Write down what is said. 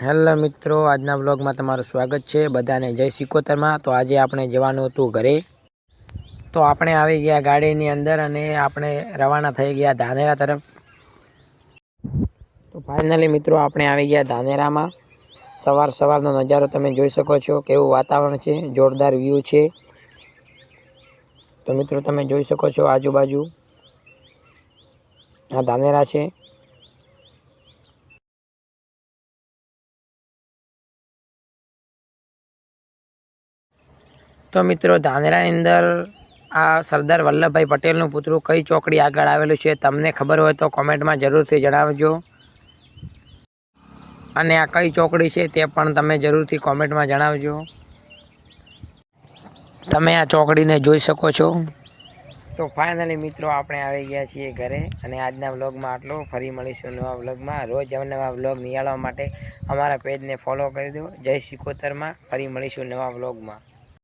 Hello મિત્રો, આજના બ્લોગમાં તમારું સ્વાગત છે બધાને. જય સિકોતરમાં. તો આજે આપણે જવાનું હતું ઘરે, તો આપણે આવી ગયા ગાડીની અંદર અને આપણે રવાના થઈ ગયા ધાનેરા તરફ. તો ફાઇનલી મિત્રો આપણે આવી ગયા ધાનેરામાં. સવારનો નજારો તમે જોઈ શકો છો, કેવું વાતાવરણ છે, જોરદાર વ્યૂ છે. તો મિત્રો તમે જોઈ શકો છો આજુબાજુ આ ધાનેરા છે. તો મિત્રો ધાનેરાની અંદર આ સરદાર વલ્લભભાઈ પટેલનું પુતળું કઈ ચોકડી આગળ આવેલું છે, તમને ખબર હોય તો કોમેન્ટમાં જરૂરથી જણાવજો. અને આ કઈ ચોકડી છે તે પણ તમે જરૂરથી કોમેન્ટમાં જણાવજો. તમે આ ચોકડીને જોઈ શકો છો. તો ફાઇનલી મિત્રો આપણે આવી ગયા છીએ ઘરે, અને આજના વ્લોગમાં આટલું. ફરી મળીશું નવા વ્લોગમાં. રોજ નવા વ્લોગ નિહાળવા માટે અમારા પેજને ફોલો કરી દો. જય સિકોતરમાં. ફરી મળીશું નવા વ્લોગમાં.